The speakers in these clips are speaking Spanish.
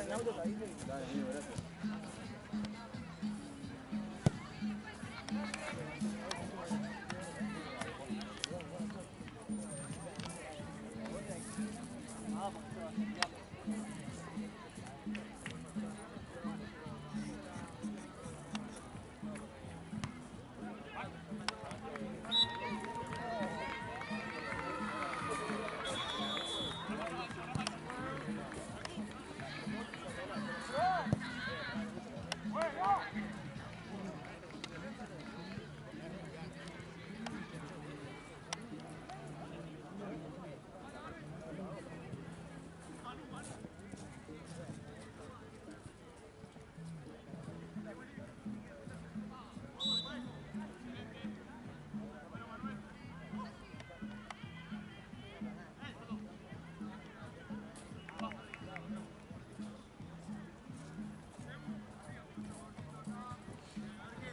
Dale, amigo, gracias.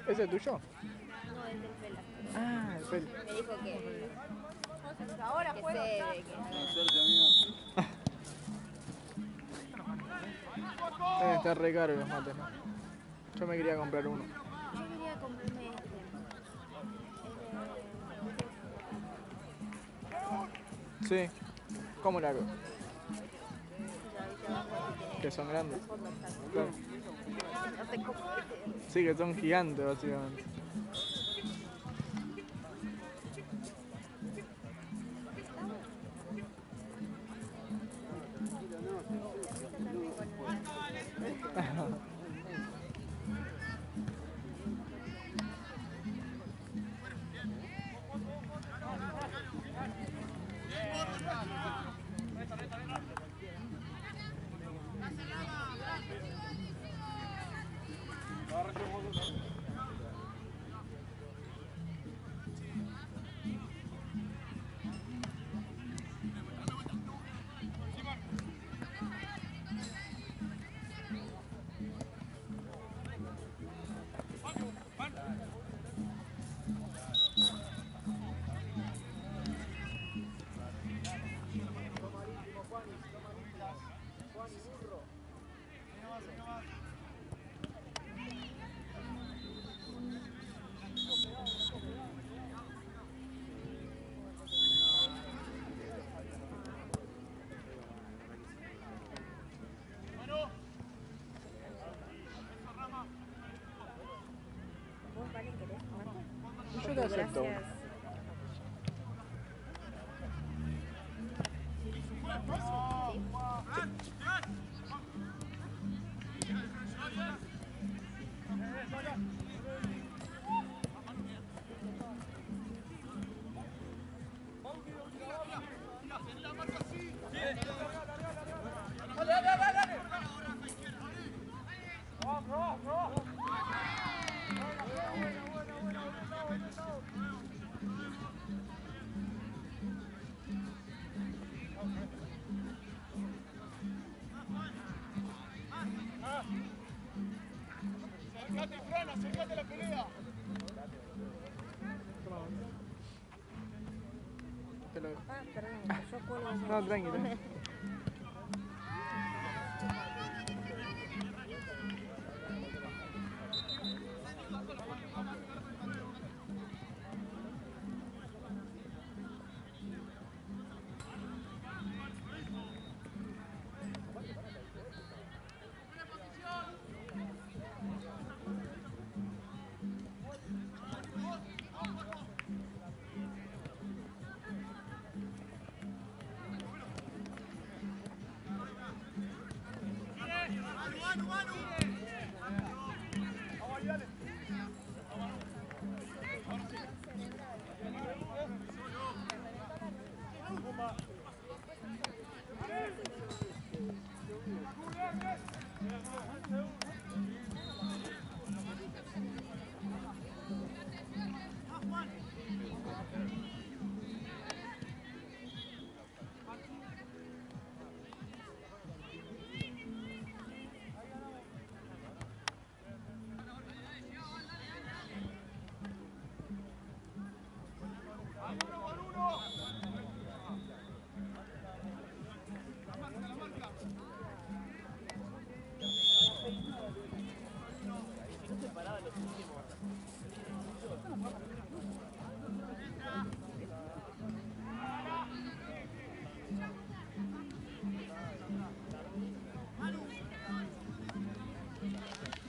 ¿Ese es tuyo? No, es del Pela. Ah, el pelo. Me dijo que ahora que cede, que Suerte, amigo. Deben estar re caros los mates, ¿no? Yo me quería comprar uno. yo quería comprarme Sí. ¿Cómo lo hago? ya abajo tiene Que son grandes. fondo está. Claro. No sé cómo Sí, que son gigantes, básicamente. ¿Vos, Vale, querés mate? Yo te acepto uno. Gracias. ¡Acércate la pelea! Te lo... Ah, perdón, yo cuelgo. No, tranquilo.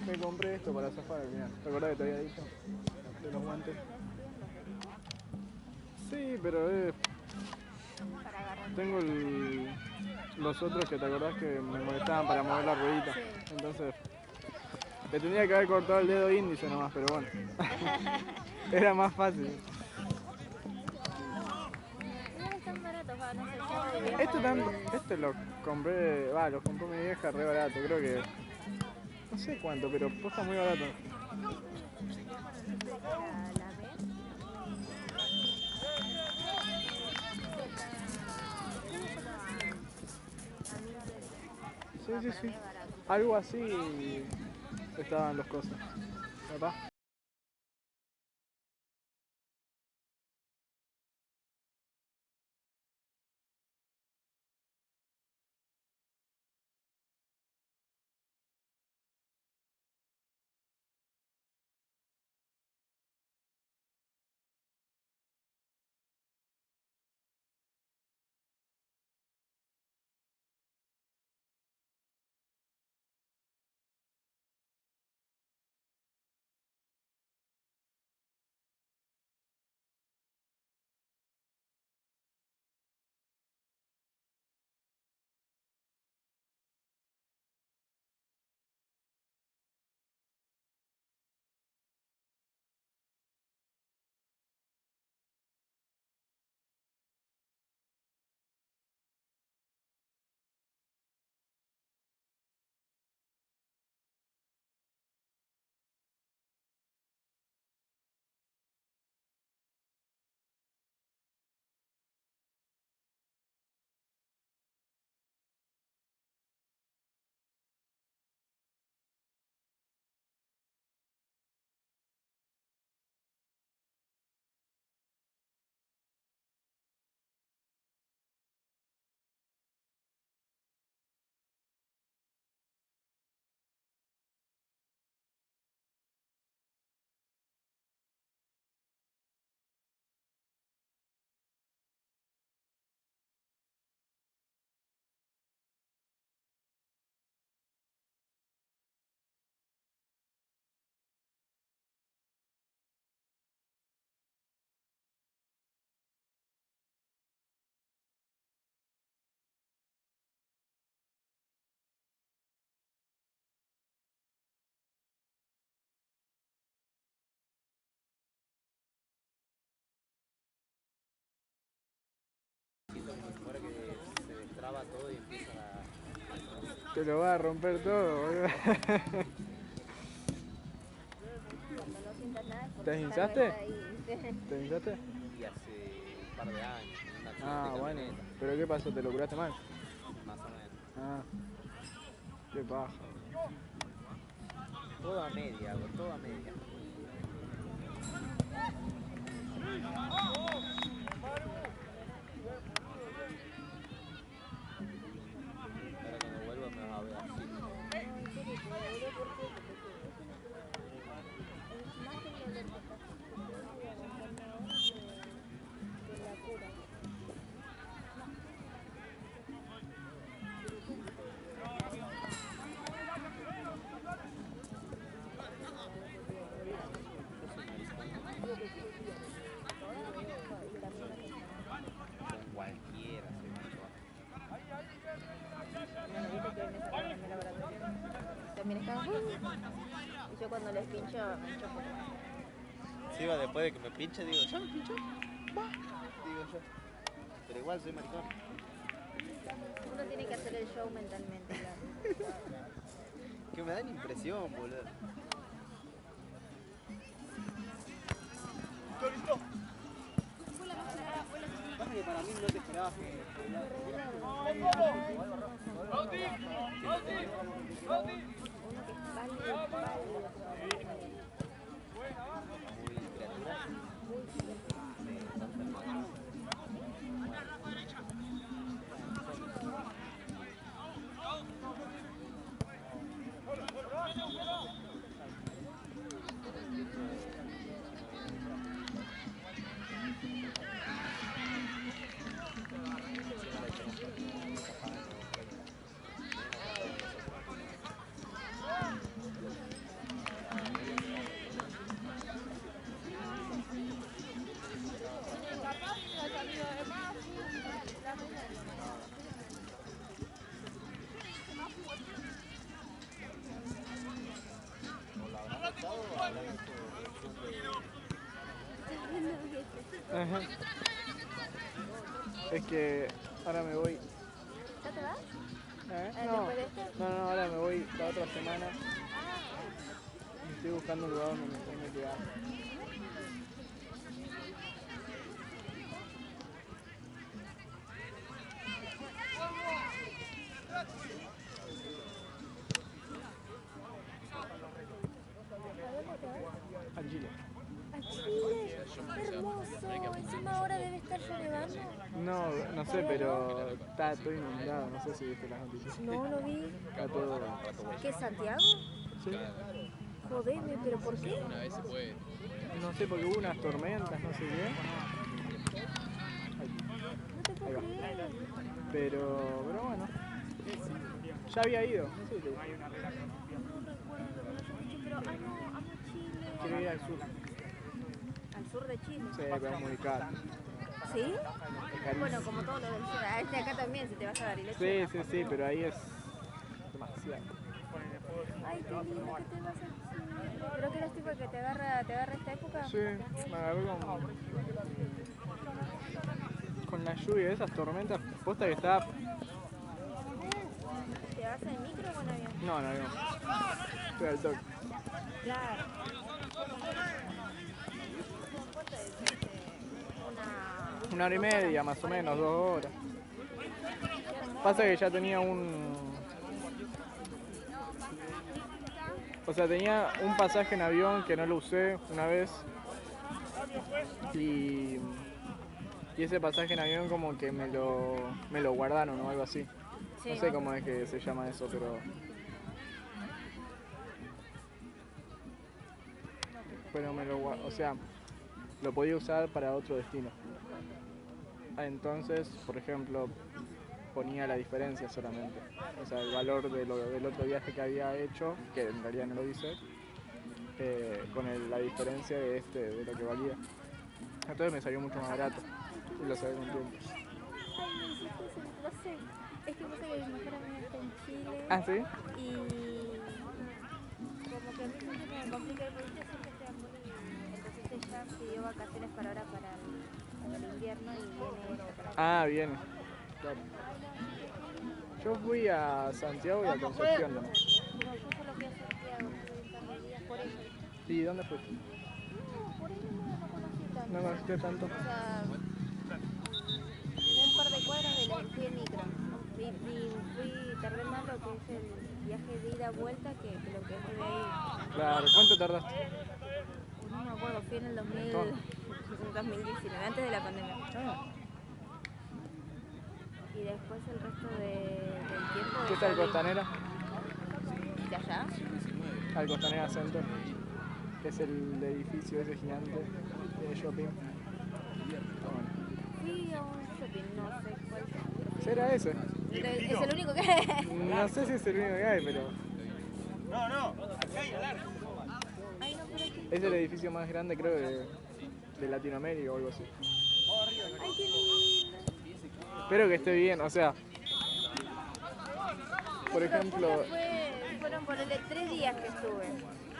Me compré esto para zafar al final. ¿Te acordás que te había dicho? De los guantes. Sí, pero Para agarrar. tengo los otros que te acordás que me molestaban para mover la ruedita. Sí. Entonces, le tendría que haber cortado el dedo índice nomás, pero bueno. Era más fácil. Igual están baratos, va, no sé, yo de viaje Este lo compré, lo compró mi vieja re barato, creo que, no sé cuánto, pero posta muy barato. la B. Sí, sí, Para sí. mí es barato. Algo así estaban las cosas. ¿Verdad? Te lo va a romper todo, boludo. Cuando no sientas nada es porque ¿Te algo hinchaste? está ahí. ¿Te hinchaste? Y hace un par de años, en un accidente Ah, de bueno. camioneta, ¿Pero qué pasó? ¿Te lo curaste mal? más o menos. Ah, qué paja. Toda media, hago, toda media. Ahora cuando vuelva me vas a ver así. Con cualquiera se va. Bueno, viste que me sacaron también la laboratorio. También estaba. Y yo cuando les pincho, me hincho poco. Sí, va, después de que me pinche, digo, ¿ya me pinchó? Va, digo yo. Pero igual soy maricón. Uno tiene que hacer el show mentalmente, claro. Que me dan impresión, boludo. ¿Listo? Pasa que para mí no te esperabas que... ¡Rauti! ¡Rauti! ¡Rauti! Uno que es pálido, pálido. Muy criatura. Sí, entonces no. Ajá. Es que ahora me voy. ¿Ya te vas? No, ¿Después de este? no, ahora me voy la otra semana. Y estoy buscando un lugar donde me tenga que quedar. A Chile. A Chile, hermoso. Encima ahora debe estar ya nevando. No sé, pero está todo inundado. No sé si viste las noticias. No lo vi. Está todo. ¿Qué, Santiago? Sí. Jodeme, ¿pero por qué? No sé, porque hubo unas tormentas, no sé qué. No te puedo Ahí va. creer. Pero bueno. Ya había ido. No sé si te No recuerdo que lo haya dicho, pero amo Chile. quiero ir al sur. Al sur de Chile. Sí, pero es muy caro. ¿Sí? Es carísimo. Bueno, como todo lo del sur. Acá también, si te vas a Bariloche. Sí, pero ahí es demasiado. Ay, qué lindo que te vas a Chile. Pero que eres tipo que te agarra esta época. Sí, me agarró con la lluvia, esas tormentas, posta que está. ¿Te vas en micro o en avión? No, estoy al toque. Claro. Una hora y media, más o menos, 2 horas. Pasa que ya tenía tenía un pasaje en avión que no lo usé una vez. Y ese pasaje en avión como que me lo guardaron o algo así. Sí, No sé cómo es que se llama eso, pero lo podía usar para otro destino. Entonces, por ejemplo, ponía la diferencia solamente. O sea, el valor del otro viaje que había hecho, que en realidad no lo hice, con la diferencia de lo que valía. Entonces me salió mucho más barato y lo saqué con tiempo. Ay, me hiciste eso, no sé. Es que pasa que mi mejor amiga está en Chile. ¿Ah, sí? Y como que a mí siempre me complica el proyecto, siempre estoy a morir. Entonces ella pidió vacaciones para ahora, para el invierno y viene ella para acá. Ah, bien. Claro. Yo fui a Santiago y a Concepción nomás. No, yo solo fui a Santiago, estuve un par de días por eso. ¿Y dónde fuiste? No, por ahí no conocí tanto. No conociste tanto. O sea, un par de cuadras fui en micro. Tardé más lo que es el viaje de ida vuelta que lo que estuve ahí. Claro, ¿cuánto tardaste? No me acuerdo, fui en el 2019, antes de la pandemia. Ah, Y después el resto del tiempo. ¿qué tal salí- Costanera? ¿De allá? Al Costanera Center, que es el edificio ese gigante de shopping. Bueno, Fui a un shopping, no sé cuál. ¿será ese? Es el único que hay. No sé si es el único que hay, pero Ay, no, pero aquí. es el edificio más grande, creo, de Latinoamérica o algo así. Ay, qué lindo. Espero que esté bien, o sea, por Pero ejemplo, justo fueron ponerle 3 días que estuve.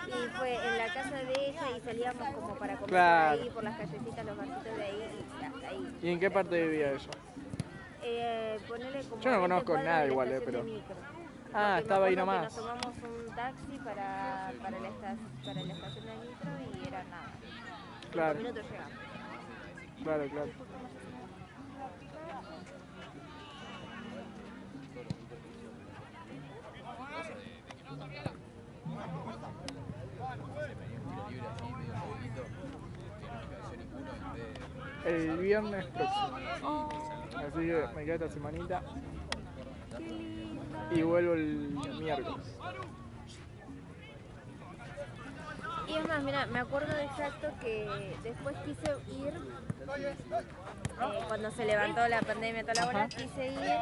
Y fue en la casa de ella y salíamos como para comer Claro. por ahí, por las callecitas, los barcitos de ahí y hasta ahí. ¿y en qué parte vivía ella? Ponele como Yo no 20 conozco cuadras nada de la igual, estación pero- de micro. Ah, Porque me estaba ahí acuerdo que nomás. Nos tomamos un taxi para la estación de micro y era nada. 5 Claro, minutos llegamos. claro. El viernes próximo. Así que me queda esta semanita Qué lindo. y vuelvo el miércoles. Y es más, mira, me acuerdo de exacto que después quise ir, cuando se levantó la pandemia, toda la hora, quise ir,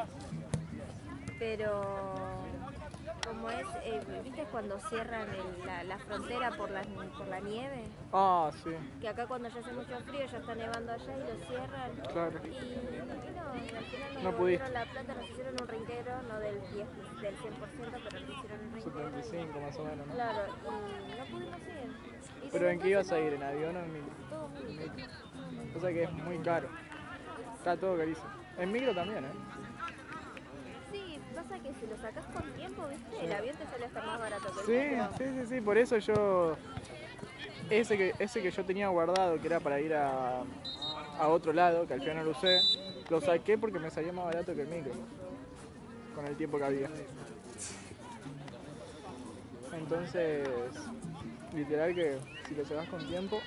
pero como es, ¿viste cuando cierran la frontera por la nieve? Ah, sí, Que acá cuando ya hace mucho frío ya está nevando allá y lo cierran. claro. Y al final nos No pudiste. devolvieron la plata, nos hicieron un reintegro, no del 100%, pero nos hicieron un reintegro. 75 más o menos, ¿no? Claro, y no pudimos ir. ¿Pero en qué ibas a ir? ¿En avión o en micro? Todo micro. O sea que es muy caro. Está todo carísimo. En micro también, ¿eh? Sí, pasa que si lo sacas con tiempo, ¿viste? El avión te sale hasta más barato que el Sí, micro. sí. Por eso yo... Ese que yo tenía guardado, que era para ir a otro lado, que al final no lo usé, lo saqué porque me salía más barato que el micro. Con el tiempo que había. Entonces, literal que si lo sacas con tiempo...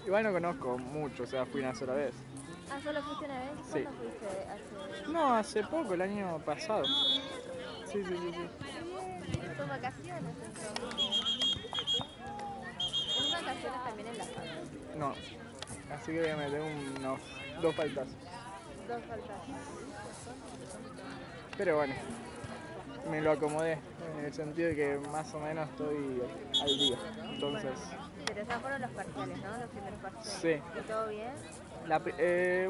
Igual no conozco mucho, o sea, fui una sola vez. Ah, ¿solo fuiste una vez? Sí. ¿Cuándo fuiste? Hace... No, hace poco, el año pasado. Sí. Bien, son vacaciones entonces. ¿Es vacaciones también en la casa? No, así que voy a meter unos 2 faltazos. Dos faltas. Pero bueno, me lo acomodé, en el sentido de que más o menos estoy al día. Entonces, Pero ya fueron los parciales, ¿no? Los primeros parciales. sí. ¿Y todo bien?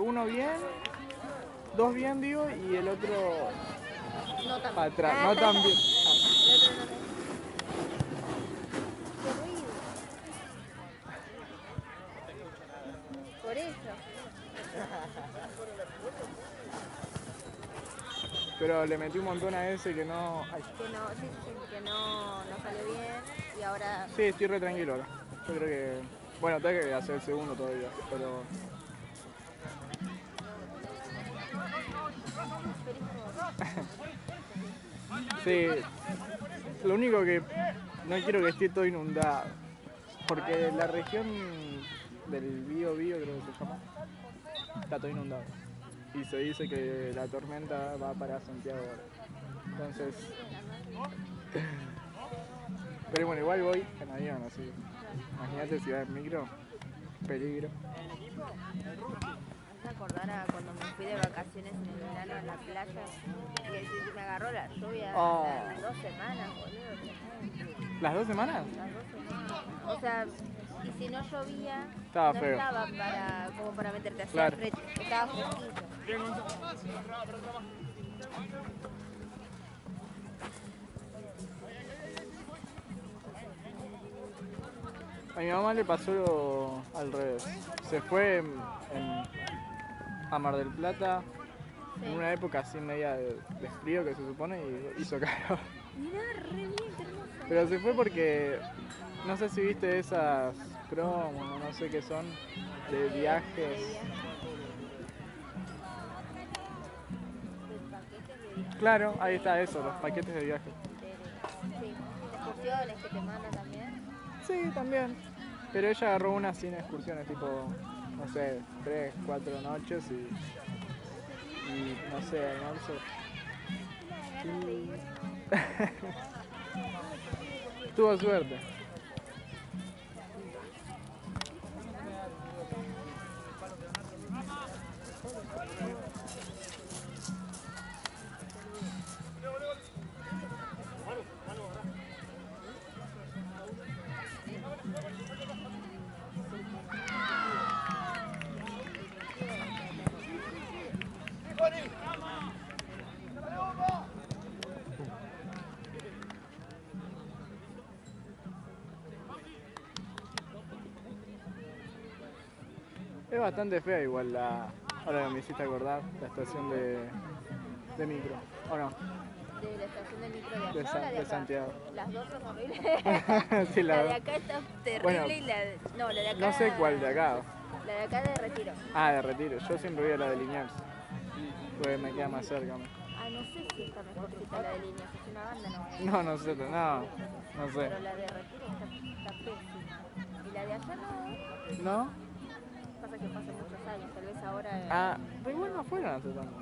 Uno bien, 2 bien digo, y el otro No tan para bien. atrás, no tan bien. El otro no tan- ¡Qué ruido! Por eso. Pero le metí un montón a ese que no... Ay, Que no, sí, que no salió bien y ahora... sí, estoy re tranquilo ahora. Yo creo que... Bueno, tengo que hacer el segundo todavía, pero... Sí, lo único que no quiero que esté todo inundado, porque la región del Bío creo que se llama, está todo inundado. Y se dice que la tormenta va para Santiago ahora. Entonces... Pero bueno, igual voy en avión, así que imagínate si va en micro, peligro. Me acordar a cuando me fui de vacaciones en el verano a la playa que me agarró la lluvia Oh. las 2 semanas, boludo. ¿Las 2 semanas? Las 2 semanas. O sea, y si no llovía, Estaba no feo. estaba como para meterte así Claro. al frente, estaba fresquito. A mi mamá le pasó al revés. Se fue a Mar del Plata en una época así media de frío que se supone y hizo calor. Mirá, re bien, qué hermoso. Pero se fue porque no sé si viste esas promos, no sé qué son, de viajes. De paquetes de viaje. Claro, ahí está eso, los paquetes de viaje. Sí, excursiones que te mandan también. Sí, también. Pero ella agarró una sin excursiones, tipo, no sé, 3, 4 noches y no sé, almuerzo. Tuvo suerte. Es bastante fea igual ahora que me hiciste acordar, la estación de micro, ¿o no? De la estación de micro de allá De o la de de acá. Santiago. Las dos son horribles. Sí, La de acá está terrible Bueno, y la de... No, la de acá... no sé cuál de acá. La de acá de Retiro. Ah, de Retiro. Yo siempre voy a la de Liniers, porque me queda más cerca. Ah, no sé si está mejorcita la de línea, si es una banda no. No sé, no sé. Pero la de Retiro está pésima. Y la de allá no. ¿No? Pasa que pasa muchos años, tal vez ahora... Ah, pero igual no fueron hace tanto.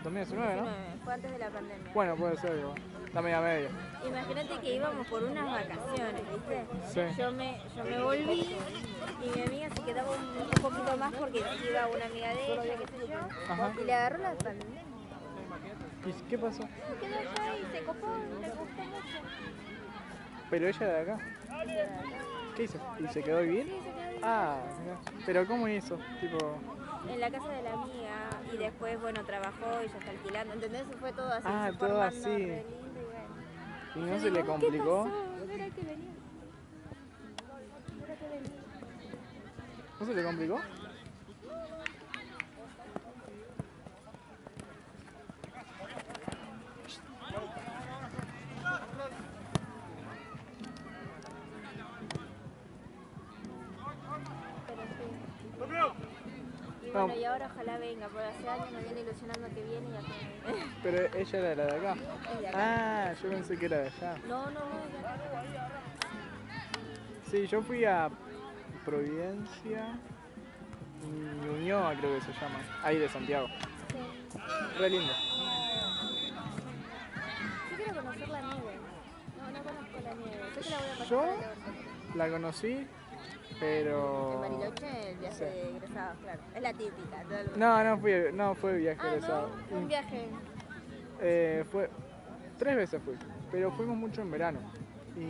2019, ¿no? 19, fue antes de la pandemia. Bueno, puede ser, igual. Está media. Imagínate que íbamos por unas vacaciones, ¿viste? Sí. Yo me volví y mi amiga se quedaba un poquito más porque iba una amiga de ella, qué sé yo, Ajá. y le agarró la pandemia. ¿Y qué pasó? Se quedó allá y se copó, le gustó mucho. Pero ella de acá. ¿Qué hizo? ¿Y se quedó a vivir? Sí, se quedó ahí. Ah, mirá. Pero ¿cómo hizo? Tipo... En la casa de la amiga Y después, bueno, trabajó y ya está alquilando, ¿entendés? Fue todo así. Ah, se todo formando así. re lindo y bueno. ¿Y no Yo se le digo, complicó? ¿qué pasó? No era que venía. No era que venía. ¿No se le complicó? Pero sí. Y No. bueno, y ahora ojalá venga, porque hace años me viene ilusionando que viene y acá no viene. Pero ella era la de acá. Es de acá. Ah, yo pensé que era de allá. No, es de acá. Sí, yo fui a Providencia y Ñuñoa, creo que se llama. Ahí de Santiago. Sí. Re lindo. Yo quiero conocer la nieve. No conozco la nieve. Sé que la voy a pasar Yo por el orto. la conocí, pero... En Bariloche, el viaje Sí. de egresados, claro. Es la típica. Todo el... No fue viaje Ah, egresado. no, un viaje. Fue 3 veces fui, pero fuimos mucho en verano. Y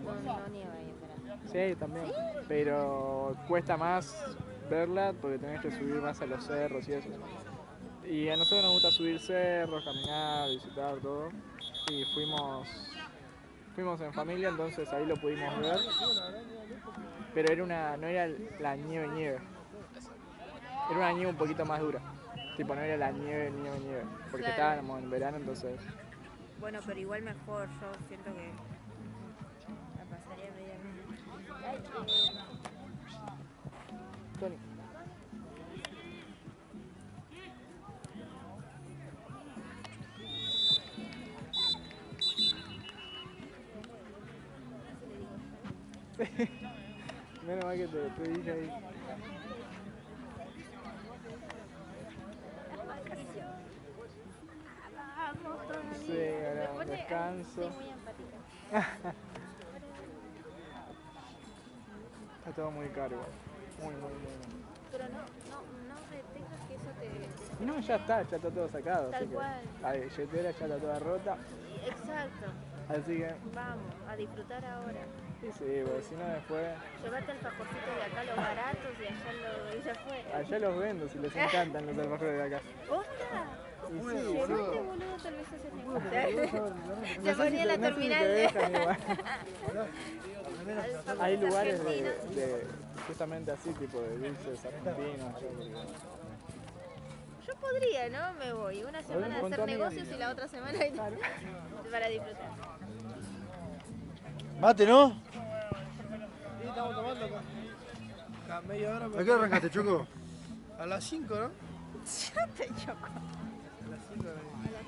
No nieva ahí en verano. sí, también. Pero cuesta más verla porque tenés que subir más a los cerros y eso. Y a nosotros nos gusta subir cerros, caminar, visitar todo. Y fuimos en familia, entonces ahí lo pudimos ver. Pero no era la nieve. Era una nieve un poquito más dura. Tipo, no era la nieve. Porque Claro. estábamos en verano, entonces... Bueno, pero igual mejor. Yo siento que la pasaría medio bien. Ay, Tony. Menos mal que te dije ahí. vamos todavía. Sí, ahora un descanso. Soy muy empática. Está todo muy caro igual. Muy. Pero no retengas que eso te... No, ya está todo sacado. Tal así que cual. la billetera ya está toda rota. Exacto. Así que, Vamos, a disfrutar ahora. sí, porque si no después... Llevate alfajorcitos de acá, los baratos, y ya fue. Allá los vendo si les encantan los alfajores de acá. ¿Posta? Y sí, Llevate, boludo. boludo, tal vez ese Se No sé ponía en la no sé si te terminal. dejan igual. Alfajores Hay lugares argentinos. de justamente así, tipo de dulces argentinos. Yo podría, ¿no? Me voy una semana a con tu hacer amiga. negocios y la otra semana para disfrutar. Mate, ¿no? Sí, estamos tomando acá. A media hora. ¿A qué arrancaste, Choco? A las 5, ¿no? Ya te choco. A las 5 de la mañana.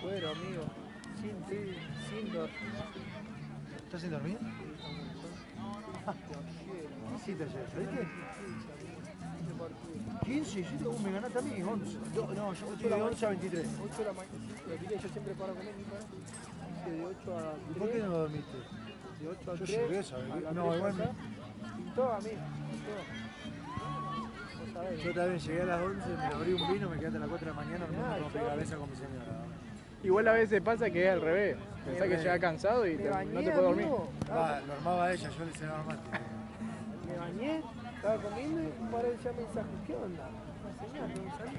Cuero, amigo. Sin dormir. ¿Estás sin dormir? ¿Qué hiciste ayer? ¿Saliste? 15, me ganaste a mí, 11. No, yo estoy de 11 a 23. 8 de la mañana. Yo siempre paro con él, de 8 a ¿Y por qué no dormiste? De 8 a Yo 3. llegué a saber. No, igual Pintó a mí. yo también llegué a las 11, me abrí un vino, me quedé hasta las 4 de la mañana, no me cabeza con mi señora. Igual a veces pasa que es al revés. Pensás que llega cansado y no te puedes dormir. Lo armaba ella, yo le cenaba mate. Me bañé, estaba comiendo y paré ya mensaje. ¿Qué onda? Una señal, ¿dónde salí?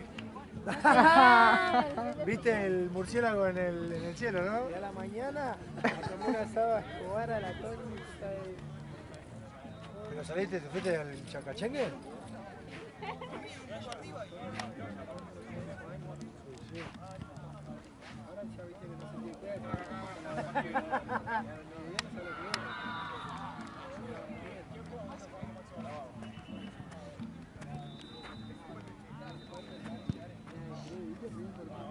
¿Viste el murciélago en el cielo, no? Y a la mañana, a tomar un asado a Escobar a la concha de... ¿Pero saliste, te fuiste al Chacachengue? Ahora ya viste que no se tiene que ver.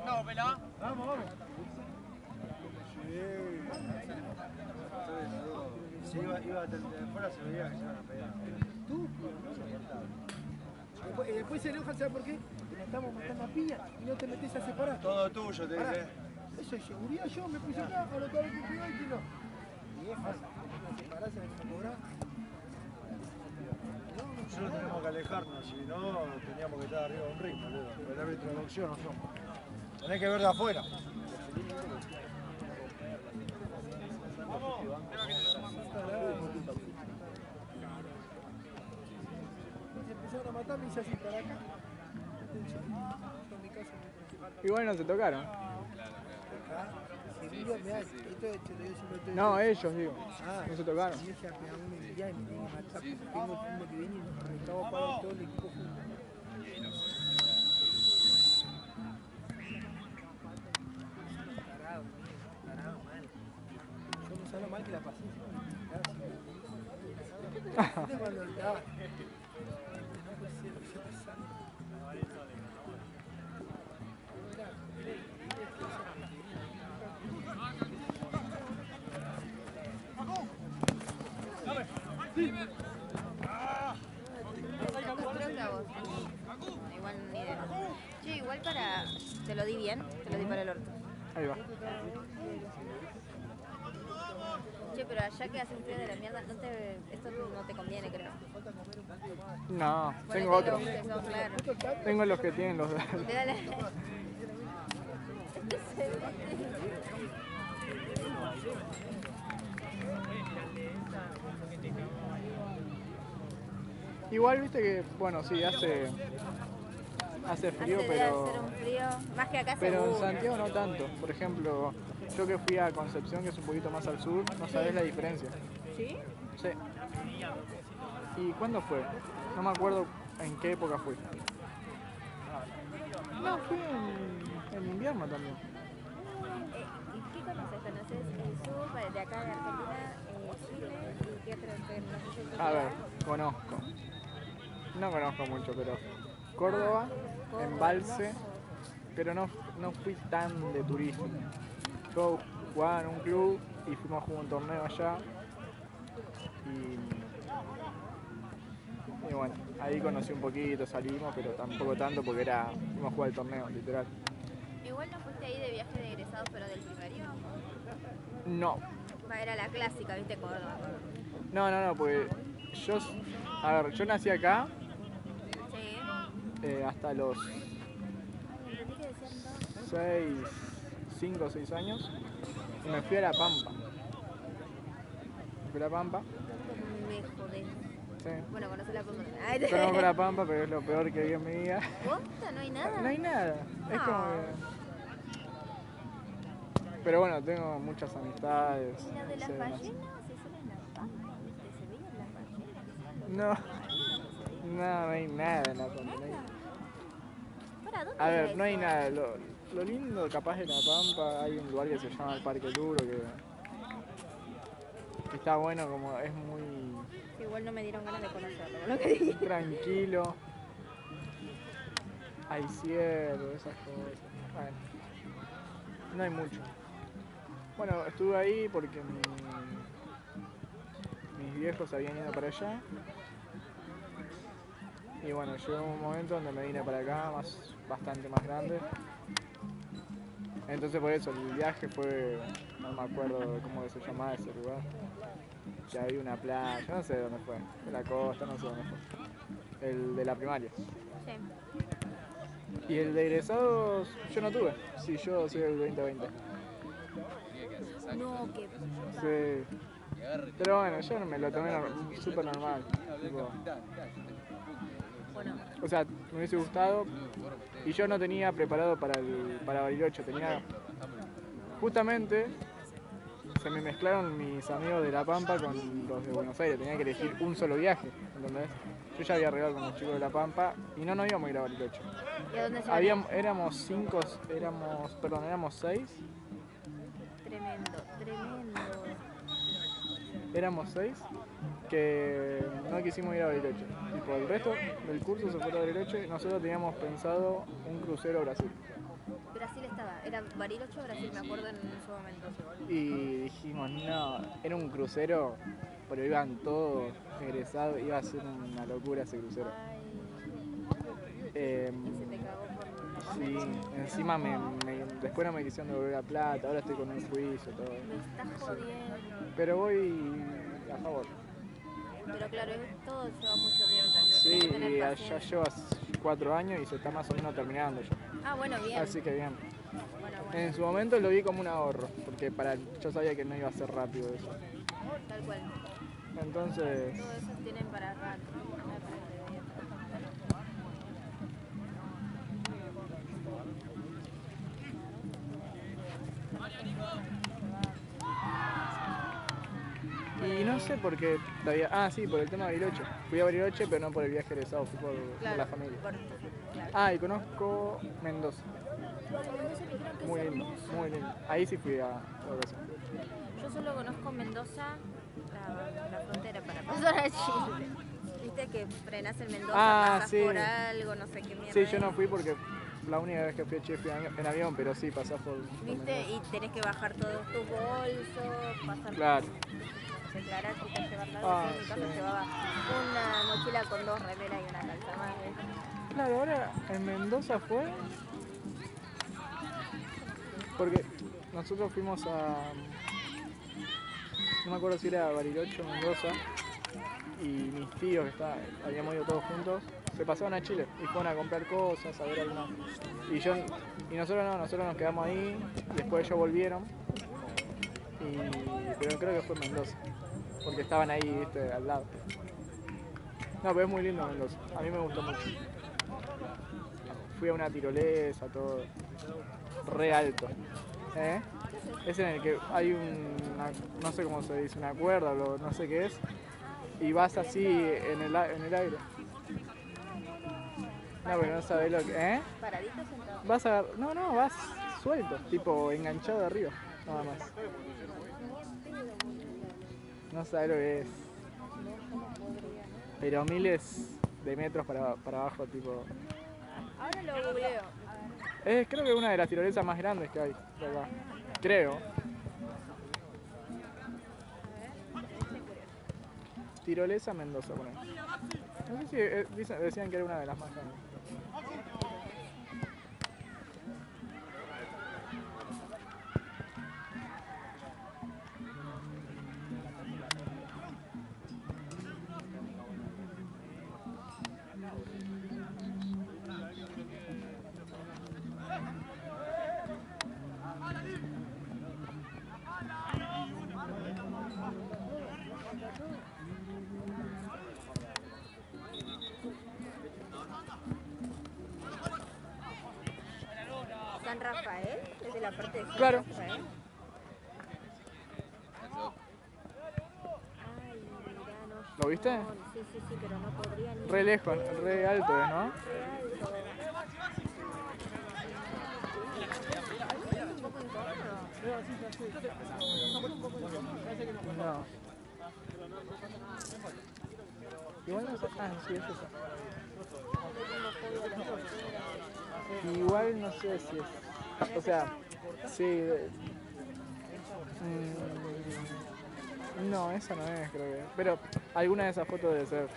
No, Vela. Vamos. Si iba de afuera se veía que se iban a pegar. ¿Tú? Después se enojan, ¿sabes por qué? Que nos estamos matando a piña y no te metes a separar. Todo tuyo, te Pará, dice. eso es seguridad, yo me puse acá, con lo que había que cuidar y que no. Y es fácil, no separás, se van a cobrar. Nosotros tenemos que alejarnos, si no teníamos que estar arriba de un ring, boludo. El árbitro de boxeo no somos. Tenés que ver de afuera. Y se empezaron a matar, me hice así para acá. yo en mi casa me Igual no se tocaron. Emilio, mirá, esto te lo digo siempre. No, ellos, digo. Ah, No se tocaron. Emilio se ha pegado uno en día y me tiene que matar porque tengo el turno que viene y nos reventamos para todo el equipo juntos. Tarado, mal. Yo no sé lo mal que la pasé. ¿Viste cuando estaba? No puede ser, yo pasando. Creo que a vos. Igual ni idea. Che, igual para... Te lo di bien, te lo di para el orto. Ahí va. Che, pero allá que hace un frío de la mierda, esto no te conviene, creo. No, Ponete tengo otros. los que son claros. Tengo los que tienen los... Dale. Igual viste que, bueno, sí, hace frío, Debe pero... hacer un frío, más que acá Pero en seguro. Santiago no tanto. Por ejemplo, yo que fui a Concepción, que es un poquito más al sur, no sabés la diferencia. ¿Sí? Sí. ¿Y cuándo fue? No me acuerdo en qué época fui. No, fui en invierno también. ¿Y qué conoces? ¿Conoces el sur de acá de Argentina, Chile y qué otro? No sé si A ver, conozco. No conozco mucho, pero Córdoba, Embalse, pero no fui tan de turismo. Yo jugaba en un club y fuimos a jugar un torneo allá. Y bueno, ahí conocí un poquito, salimos, pero tampoco tanto porque fuimos a jugar el torneo, literal. Igual no fuiste ahí de viaje de egresados, pero del primario. No, Era la clásica, ¿viste? Córdoba. no, porque yo nací acá Sí. hasta los Entendí que decían dos. 5 o 6 años y me fui a La Pampa. Me fui a La Pampa, Me jodés. sí. Bueno, conocí la Pampa. Conozco La Pampa, pero es lo peor que vi en mi vida. ¿Posta? ¿No hay nada? No hay nada, es No. como que... Pero bueno, tengo muchas amistades. ¿Y lo de las sé demás. ballenas? ¿Eso era en la Pampa? ¿Viste? ¿Se veían las ballenas? ¿Qué son los No, marinos? ¿Se veían? no hay nada en La Pampa. No hay... ¿Para dónde A era ver, no hay eso? nada. Lo lindo capaz de La Pampa, hay un lugar que se llama el Parque Duro que está bueno, como es muy Igual no me dieron ganas de conocerlo, con lo que dije. tranquilo. Hay ciervo, esas cosas. Bueno, no hay mucho. Bueno, estuve ahí porque mis viejos habían ido para allá. Y bueno, llegó un momento donde me vine para acá, bastante más grande. Entonces por eso el viaje fue, no me acuerdo cómo se llamaba ese lugar. Que había una playa, no sé dónde fue, de la costa, no sé dónde fue. El de la primaria. Sí. Y el de egresados yo no tuve, sí, yo soy del 2020. No, que... Sí. Pero bueno, yo me lo tomé súper normal. Tipo, Bueno, o sea, me hubiese gustado y yo no tenía preparado para Bariloche, tenía justamente se me mezclaron mis amigos de La Pampa con los de Buenos Aires, tenía que elegir un solo viaje, ¿entendés? Yo ya había arreglado con los chicos de La Pampa y no nos íbamos a ir a Bariloche. ¿y a dónde se van? Éramos 6, Tremendo, tremendo. éramos 6 que no quisimos ir a Bariloche. Y por el resto del curso se fue a Bariloche y nosotros teníamos pensado un crucero a Brasil. Brasil estaba, era Bariloche o Brasil, me acuerdo en su momento. Y dijimos, no, era un crucero, pero iban todos egresados, iba a ser una locura ese crucero. Ay, y se te cagó por... Sí, encima después no me quisieron devolver la plata, ahora estoy con un juicio, todo. Me estás jodiendo. Pero voy a favor. Pero claro, todo lleva mucho tiempo. Sí, Tenés que tener y ya paciencia. llevas 4 años y se está más o menos terminando ya. Ah, bueno, bien. Así que bien. Bueno, En su momento lo vi como un ahorro, porque yo sabía que no iba a ser rápido eso. tal cual. Entonces, Todo eso tienen para rato. No sé por qué todavía... Ah, sí, por el tema de Bariloche. Fui a Bariloche, pero no por el viaje egresado, fui por la familia. Claro. Ah, y conozco Mendoza. Mendoza me dijeron que Muy es lindo, hermoso. muy lindo. Ahí sí fui a vacaciones. Yo solo conozco Mendoza, la frontera para pasar a Chile. Viste que frenas en Mendoza, pasas sí. por algo, no sé qué mierda. Sí, yo no es. fui porque la única vez que fui a Chile fui en avión, pero sí pasás por ¿Viste? Mendoza. Y tenés que bajar todos tus bolsos, pasar Claro. declarar si te llevar algo. Ah, Yo en mi caso sí. llevaba una mochila con 2 remeras y una calza más. Claro, ahora en Mendoza fue... Porque nosotros fuimos a... No me acuerdo si era Bariloche o Mendoza. Y mis tíos, que habíamos ido todos juntos, se pasaron a Chile y fueron a comprar cosas, a ver algunas. Y nosotros no, nosotros nos quedamos ahí, después ellos volvieron, pero creo que fue Mendoza, porque estaban ahí, viste, al lado. No, pero es muy lindo Mendoza, a mí me gustó mucho. Fui a una tirolesa, todo re alto. Es en el que hay no sé cómo se dice, una cuerda o no sé qué es, y vas así en el aire. No, pero no sabés lo que... Paradito sentado. Vas suelto, tipo enganchado de arriba, nada más. No sabés lo que es. Pero miles de metros para abajo, tipo... Ahora lo googleo. Creo que es una de las tirolesas más grandes que hay de acá. Creo. Tirolesa Mendoza, bueno. No sé si decían que era una de las más grandes. San Rafael, desde la parte de San Claro. Rafael. Ay, mirá, no. ¿Lo viste? Sí, pero no podría ni. Re lejos, re alto es, ¿no? Re alto. Es un poco incómodo. No. Igual no sé. Ah, sí, es eso. Igual no sé si es. O sea, sí. No, esa no es, creo que. Pero alguna de esas fotos debe ser.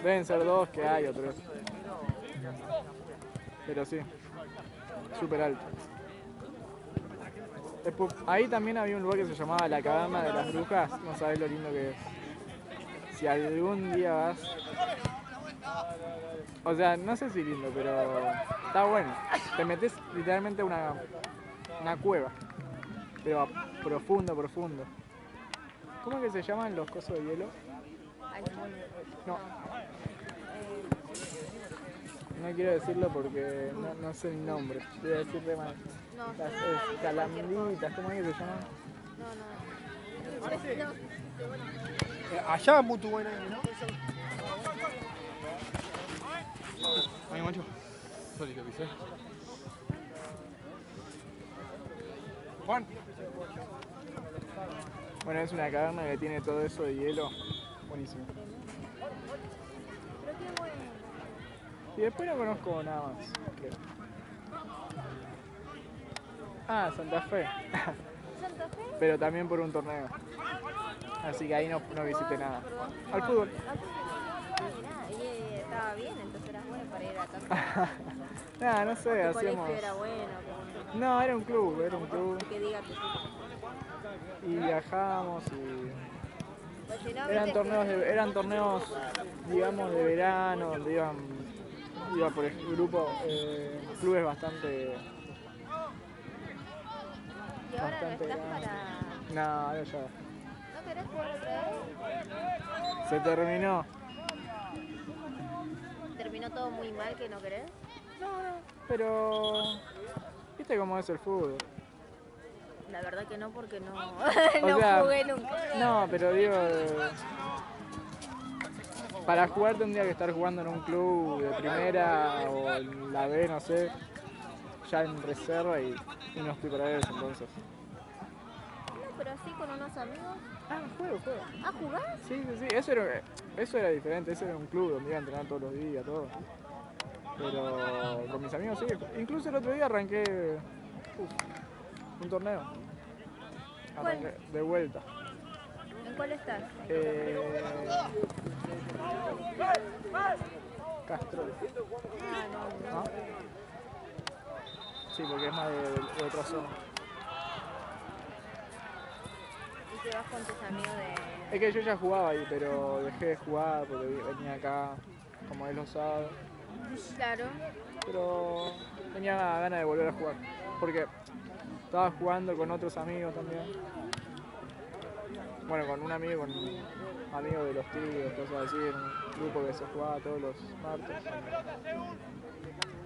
Deben ser 2 que hay o 3. Pero sí, súper alto. Ahí también había un lugar que se llamaba La Caverna de las Brujas. No sabés lo lindo que es. Si algún día vas... O sea, no sé si lindo, pero está bueno. Te metes literalmente a una cueva. Pero profundo. ¿Cómo es que se llaman los cosos de hielo? No. No quiero decirlo porque no sé el nombre. Voy a decir de mal. Las calambritas, ¿cómo es que se llaman? No. Allá es muy buena, ¿no? Ay, macho. Sorry, que pisé. Juan. Bueno, es una caverna que tiene todo eso de hielo. Buenísimo. Pero qué bueno. Y después no conozco nada más, creo. Ah, Santa Fe. ¿Santa Fe? Pero también por un torneo. Así que ahí no visité nada. Al fútbol. Y estaba bien, entonces era bueno para ir a Santa Fe. Nada, no sé, Tu hacíamos... colegio era bueno. No, era un club. Que diga que sí. Y viajamos y... Pues si no, Eran torneos, digamos, de verano, donde iba por el grupo, clubes bastante... Y ahora no bastante estás grandes. para... No, ahora ya. ¿No querés jugar otra vez? Se terminó. ¿Terminó todo muy mal que no querés? No, pero... ¿Viste cómo es el fútbol? La verdad que no, porque no, O no sea, jugué nunca. No, pero digo, para jugar tendría que estar jugando en un club de primera o en la B, no sé, ya en reserva y no estoy para eso entonces. No, pero así con unos amigos. Ah, juego. ¿A jugar? Sí, eso era diferente, eso era un club donde iba a entrenar todos los días, todo. Pero con mis amigos sí, incluso el otro día arranqué un torneo. Arranqué de vuelta. ¿En cuál estás? Castro. Ah, no. ¿No? Sí, porque es más de otra zona. Y te vas con tus amigos de... Es que yo ya jugaba ahí, pero dejé de jugar porque venía acá como es los sábados. Claro. Pero tenía ganas de volver a jugar. Porque estaba jugando con otros amigos también. Bueno, con un amigo, con amigos de los tíos, cosas así, en un grupo que se jugaba todos los martes.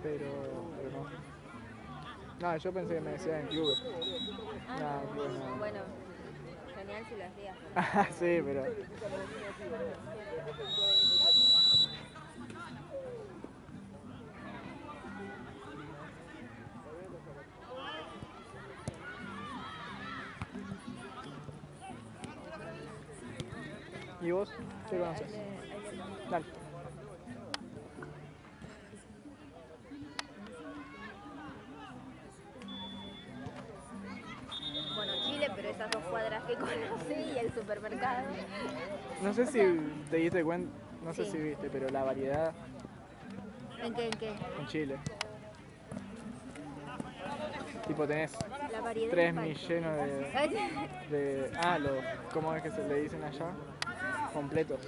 Pero no. No, yo pensé que me decían en clubes. Ah, No, clubes no. bueno, genial si lo hacías. Ah, sí, pero... ¿Y vos? ¿Qué conoces? Dale. Bueno, Chile, pero esas 2 cuadras que conocí y el supermercado. No sé si te diste cuenta, no sé Sí. si viste, pero la variedad ¿En qué? en Chile. Tipo tenés La variedad 3 de llenos ¿cómo es que se le dicen allá? Completos.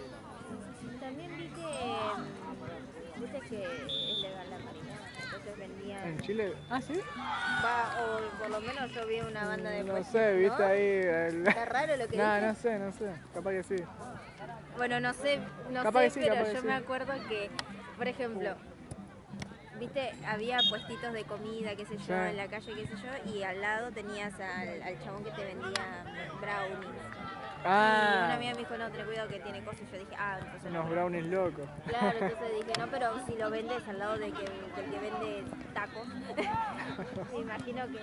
También vi viste que es legal la marihuana, entonces vendían... ¿En Chile? Ah, ¿sí? o por lo menos yo vi una banda de No puestos, sé, viste ¿no? ahí... Está raro lo que No, dice. no sé, capaz que sí. Bueno, no sé, Capaz que sí, pero capaz que yo sí. me acuerdo que, por ejemplo, viste, había puestitos de comida, qué sé yo, Sí. en la calle, qué sé yo, y al lado tenías al chabón que te vendía brownies. Y una amiga me dijo, no, ten cuidado que tiene cosas. Y yo dije, entonces no. Unos brownies locos. Claro, entonces dije, no, pero si lo vendes al lado del que vende tacos, me imagino que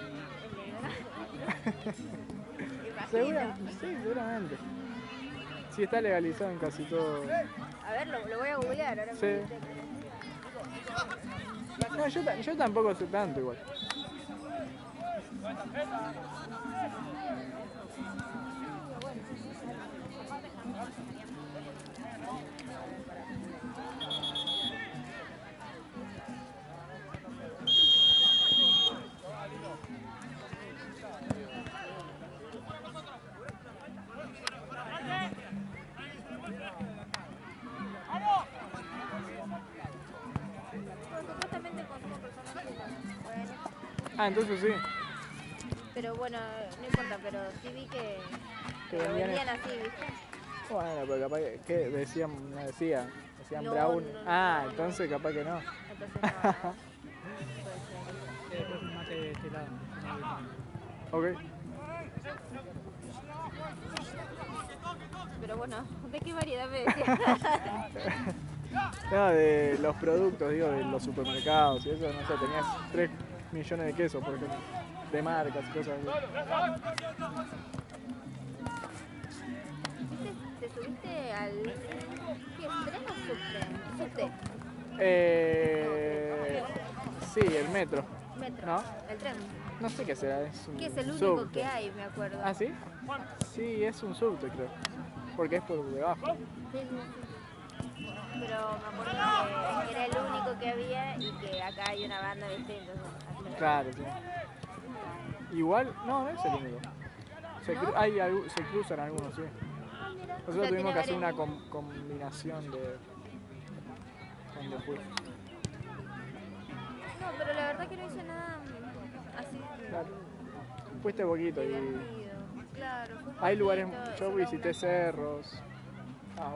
es legal. Sí, seguramente. Sí, está legalizado en casi todo. A ver, lo voy a googlear ahora. Sí. No, yo tampoco sé tanto igual. Supuestamente consumo personas que bueno, Ah, entonces sí. pero bueno, no importa, pero sí vi que Que lo vendían vendían así, ¿viste? Bueno, pero capaz que decían decían No, brown. no, Entonces capaz que no. Entonces no, puede ser. Un mate de este lado. Ok. Pero bueno, ¿de qué variedad me decías? No, de los productos, digo, de los supermercados y eso, no sé, tenías 3 millones de quesos, por ejemplo. De marcas y cosas así. ¿Viste? ¿Te subiste al... ¿Qué es? ¿Tren o subte? Subte. Sí, el metro. Metro. ¿No? El tren. No sé qué será, es un Que es el único subte. que hay, me acuerdo. ¿Ah, sí? Sí, es un subte, creo. Porque es por debajo. Sí, sí. Pero me acuerdo que era el único que había y que acá hay una banda, ¿viste? Entonces, Claro, sí. Igual, no es el único. Se cruzan algunos, sí. mira. Nosotros tuvimos que hacer una combinación de cuando fui. No, pero la verdad que no hice nada así Claro. Fuiste poquito y divertido. Claro, fue un hay lugares, poquito, yo solo visité una- cerros.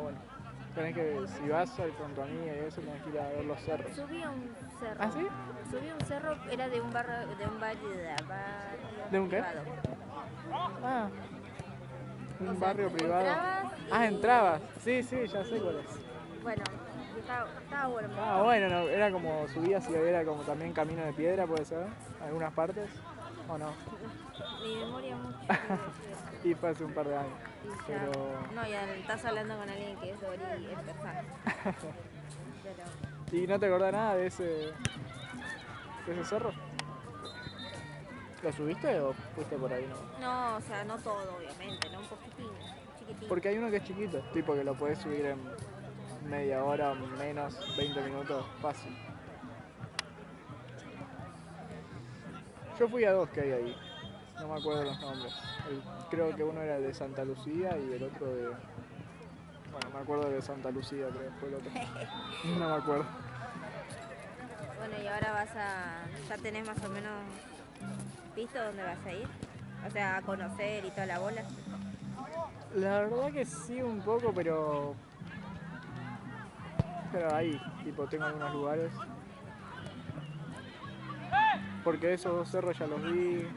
Bueno. Tenés que, si vas con tu amiga y eso, tenés que ir a ver los cerros. Subí a un cerro. ¿Ah, sí? Subí a un cerro, era de un barrio, ¿De un qué? privado. Ah, un O sea, barrio privado. entrabas Ah, y- entrabas. Sí, sí, ya sé cuál es. Bueno, estaba bueno. Ah, bueno, no, era como subías y era como también camino de piedra, puede ser, algunas partes, ¿o no? Mi memoria mucho. Y fue hace un par de años. Y ya- Pero No, ya estás hablando con alguien que es Dori en persona. Pero ¿y no te acordás nada de ese cerro? ¿Lo subiste o fuiste por ahí nomás? no, o sea, no todo, obviamente, ¿no? Un poquitín, chiquitín. Porque hay uno que es chiquito, tipo que lo podés subir en media hora, menos, 20 minutos, fácil. Yo fui a dos que hay ahí, no me acuerdo los nombres. Creo que uno era el de Santa Lucía y el otro de... Bueno, me acuerdo de Santa Lucía, creo que fue el otro. No me acuerdo. Bueno, y ahora ya tenés más o menos visto dónde vas a ir. O sea, a conocer y toda la bola. La verdad que sí un poco, pero ahí, tipo, tengo algunos lugares. Porque esos dos cerros ya los vi.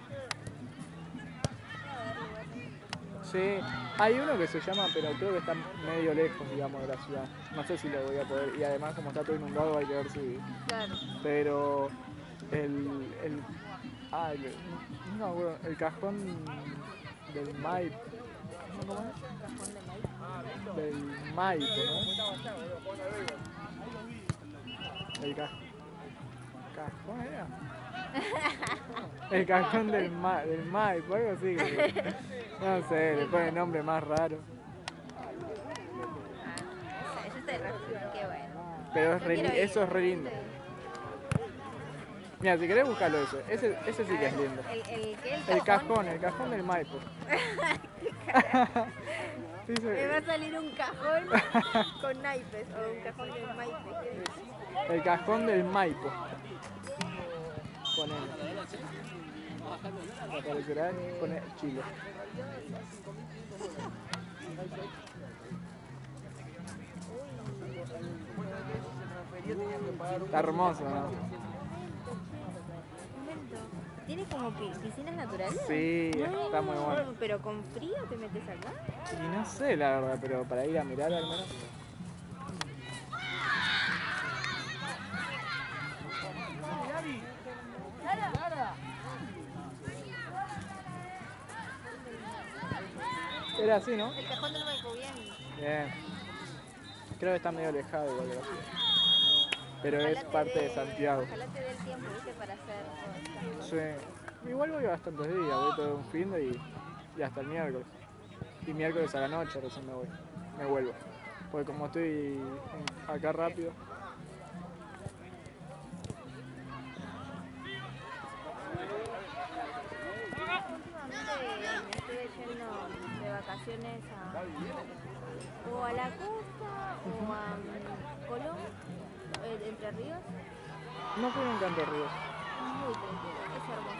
Sí, hay uno que se llama, pero creo que está medio lejos, digamos, de la ciudad. No sé si lo voy a poder, y además como está todo inundado hay que ver si... Claro. Pero no me acuerdo, el cajón del Maipo. ¿Cómo es? Cajón de maíz. Del Maipo, ¿no? El cajón era. El cajón del Maipo, algo así. No sé, le pone nombre más raro. Ah, eso está re, qué bueno. Pero Yo quiero ir. eso es re lindo. Mira, si querés buscarlo ese sí que es lindo. El cajón. El cajón del Maipo. Dice- Me va a salir un cajón con naipes o un cajón de maipes. El cajón del Maipo. Ponele. Aparecerá, pone Chile. Está hermoso, ¿no? ¿Tiene como piscinas naturales? Sí, está muy bueno. ¿Pero con frío te metes acá? Y no sé la verdad, pero para ir a mirar al menos. Era así, ¿no? El cajón del Maipo, bien. Bien. Creo que está medio alejado igual de la ciudad. Pero es parte de Santiago. Ojalá te dé el tiempo, ¿viste? Para hacer todo esto. Sí. Igual voy bastantes días, voy todo un fin de y hasta el miércoles. Y miércoles a la noche recién me voy. Me vuelvo. Porque como estoy acá rápido. Últimamente me estuve yendo de vacaciones o a la costa o a Colón, Entre Ríos. No fui nunca a Entre Ríos. Muy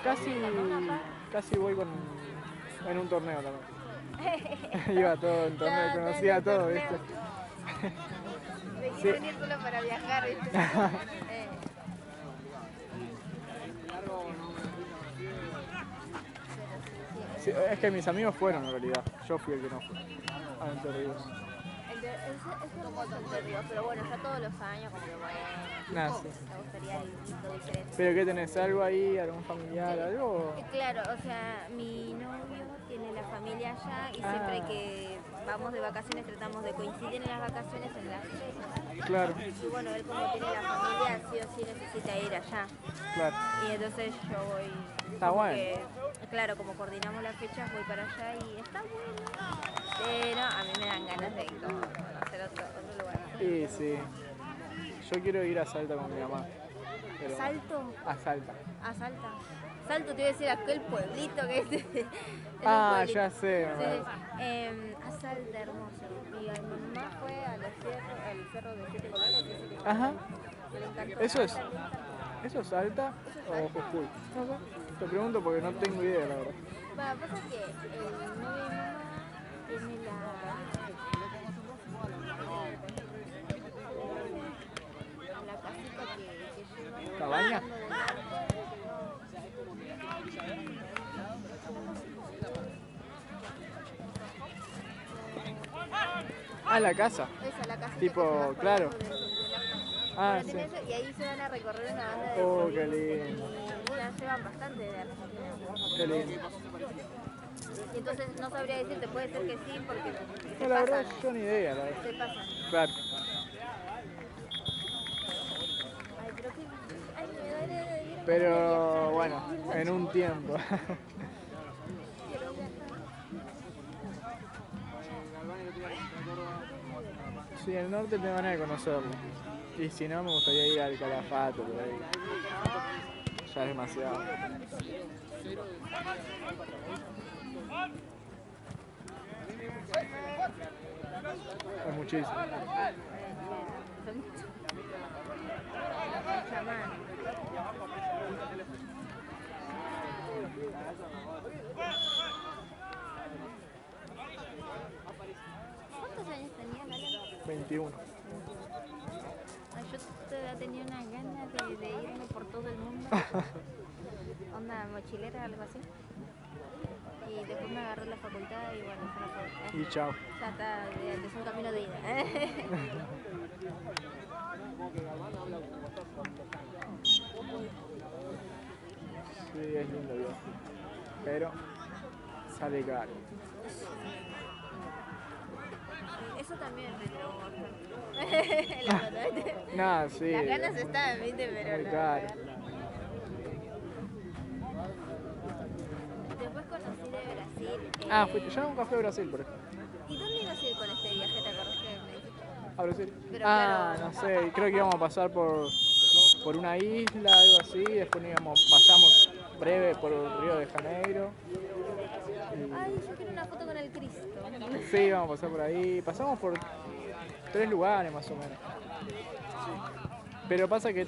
tranquilo, es hermoso. Casi voy en un torneo también. Iba a todo en torneo, Claro, conocía a todo, torneo. ¿viste? Me Sí. quiero venir solo para viajar, ¿viste? Sí, es que mis amigos fueron en realidad. Yo fui el que no fue a Entre Ríos. Es hermoso Entre Ríos, pero bueno, ya todos los años como que bueno, Sí. me gustaría algo diferente. ¿Pero qué tenés? ¿Algo ahí? ¿Algún familiar? ¿Algo? Claro, o sea, mi novio tiene la familia allá y siempre que vamos de vacaciones tratamos de coincidir en las vacaciones en las fechas. Claro, Y bueno, él como tiene la familia, sí o sí necesita ir allá. claro. Y entonces yo voy... Está como bueno. que, claro, como coordinamos las fechas, voy para allá y está bueno. Pero a mí me dan ganas de ir como conocer otro lugar. Y sí. Yo quiero ir a Salta con mi mamá. Pero... ¿Salto? A Salta. A Salta. Salto te iba a decir aquel pueblito que es. Es un Ah, pueblito. ya sé. Sí, ¿verdad? a Salta, hermoso. Mi mamá fue al cerro de Siete Colores. que es el que Ajá. le encantó. ¿Eso es Salta o Jujuy? No sé. Te pregunto porque no tengo idea, la verdad. Va, pasa que el novio de mi mamá tiene la casita que lleva. ¿Cabaña? Ah, la casa. Esa, la casita Tipo, que se va por claro. abajo del Ah, bueno, sí. tiene eso, y ahí se van a recorrer una banda de Oh, qué provincias. lindo. Y ya llevan bastante de Argentina. Qué lindo. Y entonces no sabría decirte, puede ser que sí, porque se No, la verdad, pasan. yo ni idea, la verdad. Se pasan. Claro. Ay, pero qué... Ay, me da ganas de ir a Pero viajar, bueno, de ir a- en un tiempo. Quiero viajar. Sí, el norte tengo ganas de conocerlo. Y si no, me gustaría ir al Calafate, por ahí. Ya es demasiado. Es muchísimo. Son muchos. Mucha mano. ¿Cuántos años tenías, Alan? 21. Ay, yo todavía tenía una ganas de irme por todo el mundo. Onda mochilera, algo así. Y después me agarró la facultad y bueno, se me fue. Y chao. Ya está, es un camino de ida. Sí, es lindo viaje. Pero sale caro. Eso también me traumó bastante. La verdad, ¿viste? Nada, sí. Las ganas están, ¿viste? Pero muy no. caro. Después conocí de Brasil. Yo nunca fui a Brasil, por ejemplo. ¿Y dónde ibas a ir con este viaje? ¿Te acordás que me dijiste? ¿A Brasil? Pero No claro. sé, creo que íbamos a pasar por una isla, algo así, después pasamos breve por Río de Janeiro. Ay, yo quiero una foto con el Cristo. Sí, vamos a pasar por ahí. Pasamos por 3 lugares más o menos. Pero pasa que